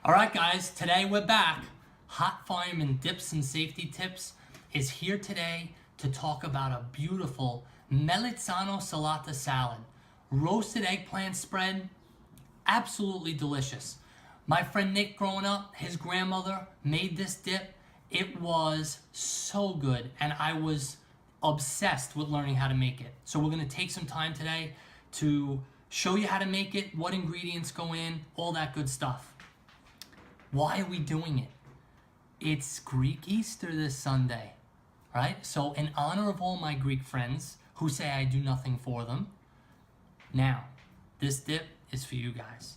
Alright guys, today we're back. Hot Fireman Dips and Safety Tips is here today to talk about a beautiful Melitzanosalata salad. Roasted eggplant spread, absolutely delicious. My friend Nick growing up, his grandmother made this dip. It was so good and I was obsessed with learning how to make it. So we're going to take some time today to show you how to make it, what ingredients go in, all that good stuff. Why are we doing it? It's Greek Easter this Sunday, right? So in honor of all my Greek friends who say I do nothing for them, now, this dip is for you guys.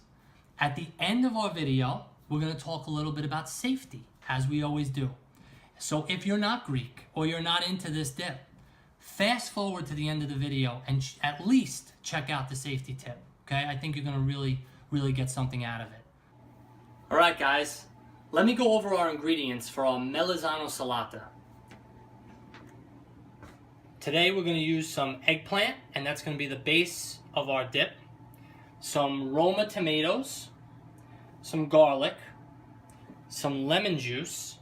At the end of our video, we're gonna talk a little bit about safety, as we always do. So if you're not Greek or you're not into this dip, fast forward to the end of the video and at least check out the safety tip, okay? I think you're gonna really get something out of it. Alright guys, let me go over our ingredients for our Melitzanosalata. Today we're going to use some eggplant, and that's going to be the base of our dip. Some Roma tomatoes, some garlic, some lemon juice,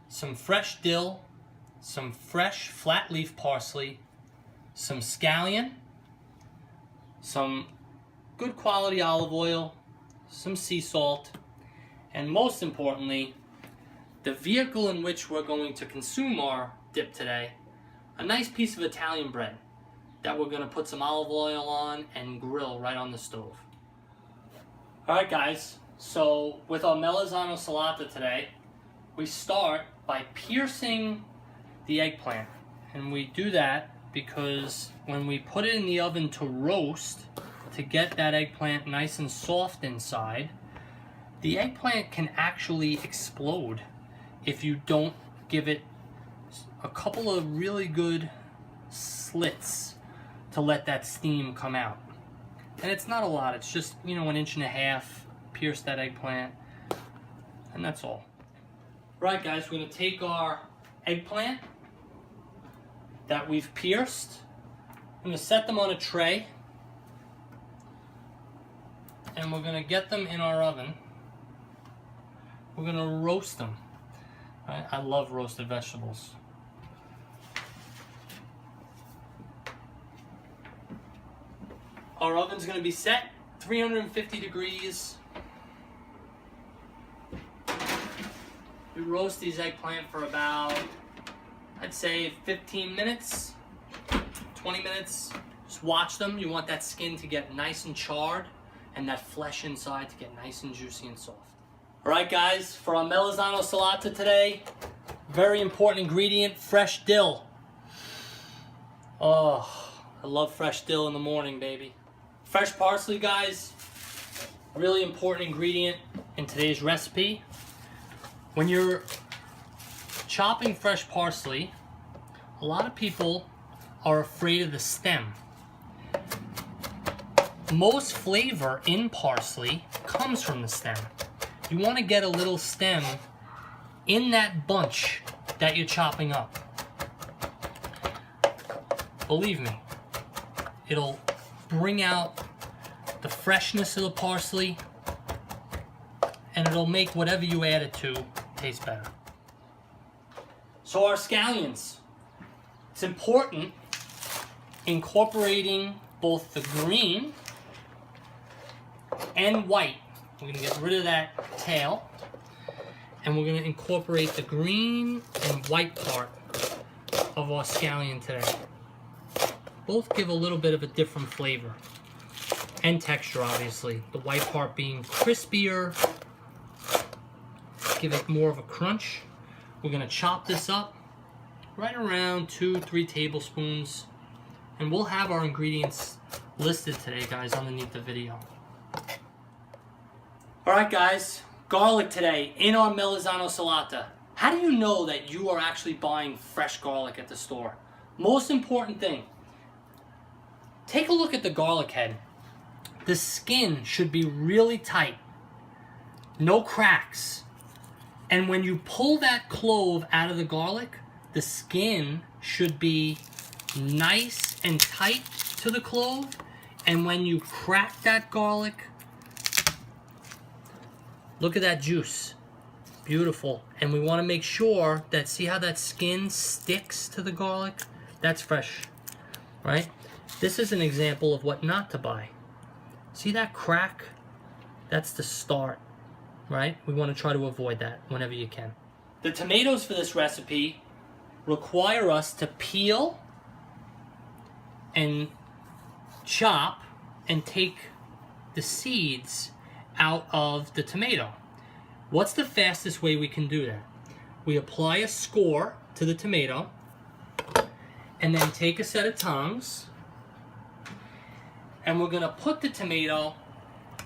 some fresh dill, some fresh flat leaf parsley, some scallion, some good quality olive oil, some sea salt, and most importantly, the vehicle in which we're going to consume our dip today, a nice piece of Italian bread that we're going to put some olive oil on and grill right on the stove. Alright guys, so with our Melitzanosalata today, we start by piercing the eggplant. And we do that because when we put it in the oven to roast, to get that eggplant nice and soft inside, the eggplant can actually explode if you don't give it a couple of really good slits to let that steam come out. And it's not a lot, it's just, you know, 1.5 inches, pierce that eggplant, and that's all. Right guys, we're gonna take our eggplant that we've pierced, I'm gonna set them on a tray, and we're gonna get them in our oven. We're gonna roast them. Right? I love roasted vegetables. Our oven's gonna be set 350 degrees. We roast these eggplant for about, I'd say 15 minutes, 20 minutes. Just watch them. You want that skin to get nice and charred and that flesh inside to get nice and juicy and soft. Alright guys, for our Melitzanosalata today, very important ingredient, fresh dill. Oh, I love fresh dill in the morning, baby. Fresh parsley, guys, really important ingredient in today's recipe. When you're chopping fresh parsley, a lot of people are afraid of the stem. Most flavor in parsley comes from the stem. You want to get a little stem in that bunch that you're chopping up. Believe me, it'll bring out the freshness of the parsley and it'll make whatever you add it to taste better. So our scallions, it's important incorporating both the green and white. We're going to get rid of that tail, and we're going to incorporate the green and white part of our scallion today. Both give a little bit of a different flavor and texture, obviously. The white part being crispier, give it more of a crunch. We're going to chop this up right around 2-3 tablespoons, and we'll have our ingredients listed today, guys, underneath the video. Alright guys, garlic today in our Melitzanosalata. How do you know that you are actually buying fresh garlic at the store? Most important thing, take a look at the garlic head. The skin should be really tight, no cracks. And when you pull that clove out of the garlic, the skin should be nice and tight to the clove. And when you crack that garlic, Look at that juice. Beautiful. And we want to make sure that, see how that skin sticks to the garlic? That's fresh, right? This is an example of what not to buy. See that crack? That's the start, right? We want to try to avoid that whenever you can. The tomatoes for this recipe require us to peel and chop and take the seeds out of the tomato. What's the fastest way we can do that? We apply a score to the tomato and then take a set of tongs and we're going to put the tomato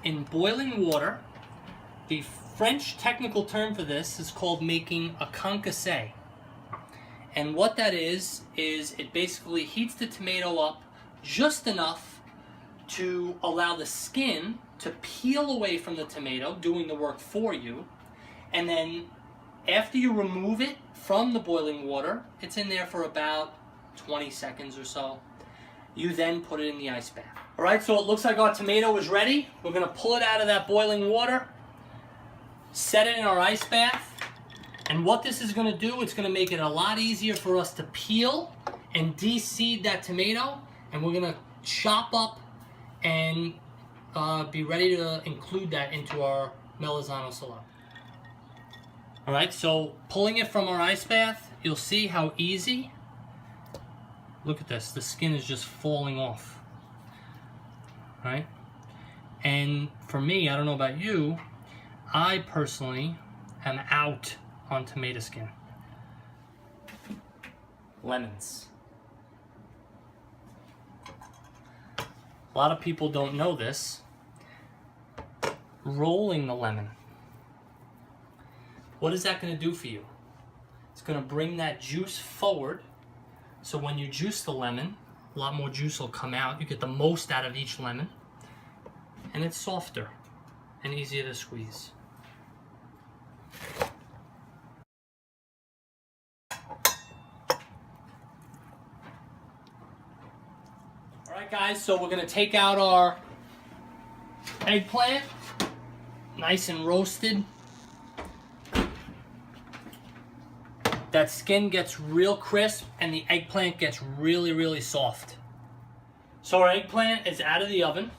in boiling water. The French technical term for this is called making a concassé. And what that is it basically heats the tomato up just enough to allow the skin to peel away from the tomato, doing the work for you. And then after you remove it from the boiling water, it's in there for about 20 seconds or so. You then put it in the ice bath. All right, so it looks like our tomato is ready. We're gonna pull it out of that boiling water, set it in our ice bath, and what this is gonna do, it's gonna make it a lot easier for us to peel and de-seed that tomato, and we're gonna chop up and be ready to include that into our Melitzanosalata. All right, so pulling it from our ice bath, you'll see how easy. Look at this, the skin is just falling off, right? And for me, I don't know about you, I personally am out on tomato skin. Lemons. A lot of people don't know this. Rolling the lemon. What is that going to do for you? It's going to bring that juice forward. So when you juice the lemon, a lot more juice will come out. You get the most out of each lemon. And it's softer and easier to squeeze. Alright guys, so we're going to take out our eggplant. Nice and roasted. That skin gets real crisp and the eggplant gets really, really soft. So our eggplant is out of the oven.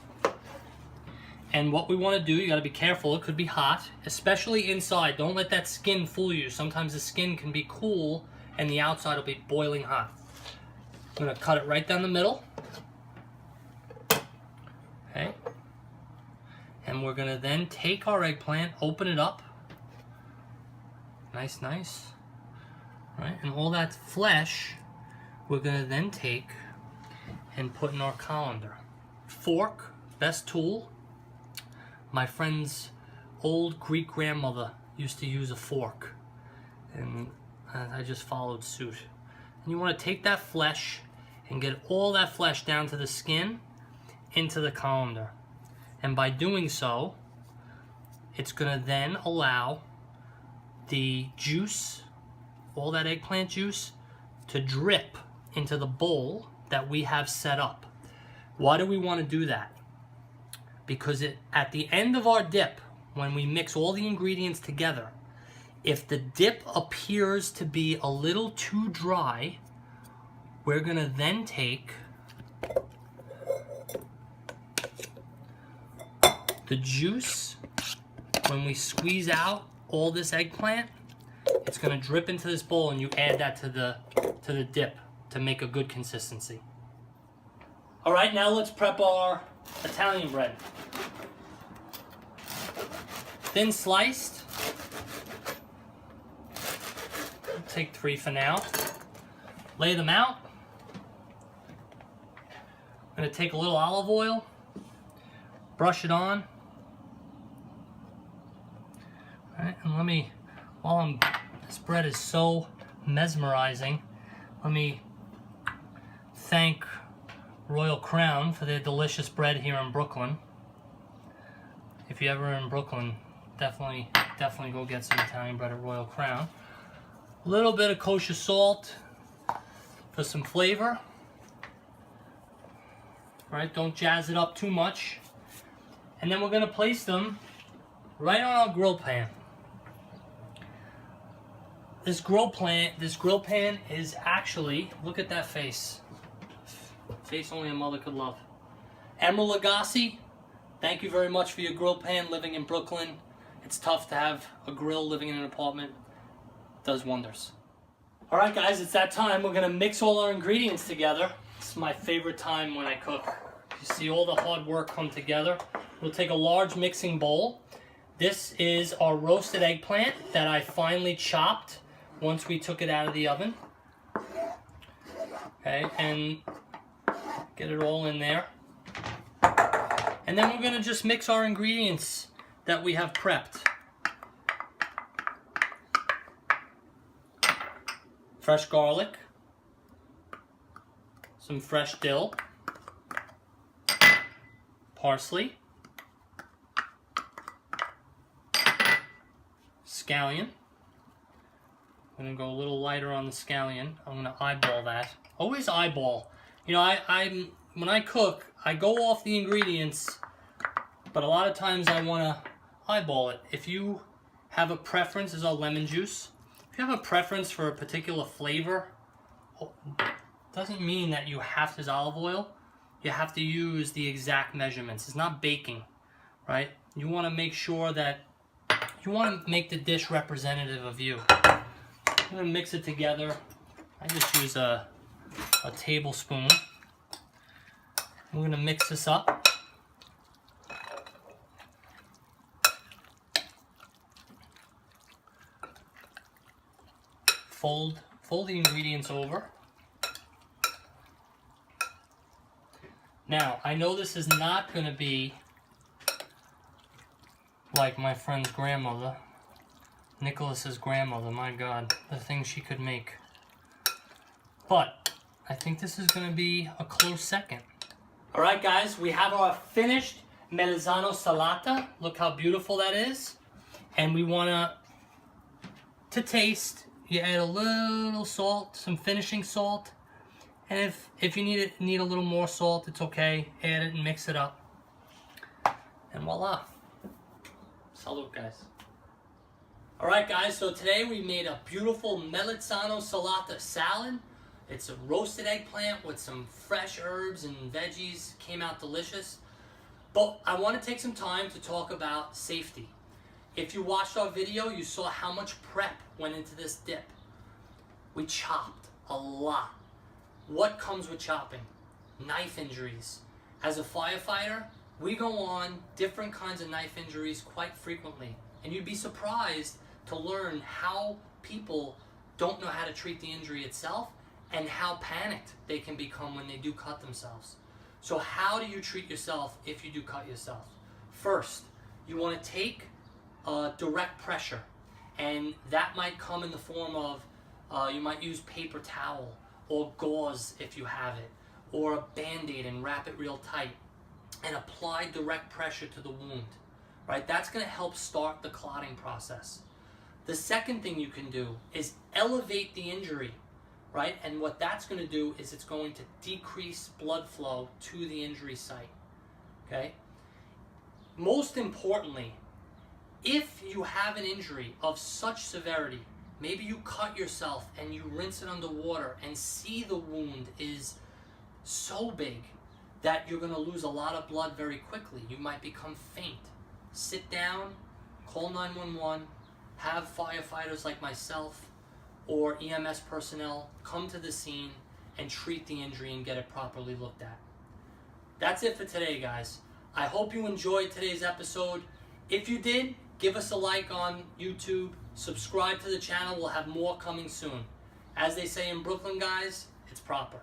And what we want to do, you got to be careful, it could be hot, especially inside. Don't let that skin fool you. Sometimes the skin can be cool and the outside will be boiling hot. I'm going to cut it right down the middle. Okay. And we're going to then take our eggplant, open it up. Nice, nice. Right, and all that flesh we're going to then take and put in our colander. Fork, best tool. My friend's old Greek grandmother used to use a fork, and I just followed suit. And you want to take that flesh and get all that flesh down to the skin into the colander. And by doing so, it's going to then allow the juice, all that eggplant juice, to drip into the bowl that we have set up. Why do we want to do that? Because at the end of our dip, when we mix all the ingredients together, if the dip appears to be a little too dry, we're going to then take the juice. When we squeeze out all this eggplant, it's going to drip into this bowl, and you add that to the dip to make a good consistency. All right, now let's prep our Italian bread. Thin sliced. I'll take 3 for now. Lay them out. I'm going to take a little olive oil, brush it on. All right, and this bread is so mesmerizing. Let me thank Royal Crown for their delicious bread here in Brooklyn. If you're ever in Brooklyn, definitely go get some Italian bread at Royal Crown. A little bit of kosher salt for some flavor. All right, don't jazz it up too much. And then we're going to place them right on our grill pan. This grill pan is actually, look at that face. Face only a mother could love. Emerald Lagasse, thank you very much for your grill pan living in Brooklyn. It's tough to have a grill living in an apartment. It does wonders. All right, guys, it's that time. We're gonna mix all our ingredients together. It's my favorite time when I cook. You see all the hard work come together. We'll take a large mixing bowl. This is our roasted eggplant that I finely chopped once we took it out of the oven. Okay, and get it all in there. And then we're gonna just mix our ingredients that we have prepped. Fresh garlic, some fresh dill, parsley, scallion. I'm gonna go a little lighter on the scallion. I'm gonna eyeball that. Always eyeball. You know, when I cook, I go off the ingredients, but a lot of times I wanna eyeball it. If you have a preference, this is all lemon juice. If you have a preference for a particular flavor, doesn't mean that you have to use olive oil. You have to use the exact measurements. It's not baking, right? You wanna make sure that, you wanna make the dish representative of you. I'm gonna mix it together. I just use a tablespoon. I'm gonna mix this up. Fold the ingredients over. Now, I know this is not gonna be like my friend's grandmother, Nicholas's grandmother. My God, the things she could make. But I think this is gonna be a close second. All right, guys, we have our finished Melitzanosalata. Look how beautiful that is. And we wanna, to taste, you add a little salt, some finishing salt. And if you need a little more salt, it's okay. Add it and mix it up. And voila. Salute, guys. All right, guys, so today we made a beautiful Melitzanosalata salad. It's a roasted eggplant with some fresh herbs and veggies. Came out delicious. But I want to take some time to talk about safety. If you watched our video, you saw how much prep went into this dip. We chopped a lot. What comes with chopping? Knife injuries. As a firefighter, we go on different kinds of knife injuries quite frequently. And you'd be surprised to learn how people don't know how to treat the injury itself and how panicked they can become when they do cut themselves. So how do you treat yourself if you do cut yourself? First, you want to take direct pressure, and that might come in the form of, you might use paper towel or gauze if you have it, or a Band-Aid and wrap it real tight and apply direct pressure to the wound, right? That's gonna help start the clotting process. The second thing you can do is elevate the injury, right? And what that's gonna do is it's going to decrease blood flow to the injury site, okay? Most importantly, if you have an injury of such severity, maybe you cut yourself and you rinse it under water and see the wound is so big that you're going to lose a lot of blood very quickly. You might become faint. Sit down, call 911, have firefighters like myself or EMS personnel come to the scene and treat the injury and get it properly looked at. That's it for today, guys. I hope you enjoyed today's episode. If you did, give us a like on YouTube. Subscribe to the channel. We'll have more coming soon. As they say in Brooklyn, guys, it's proper.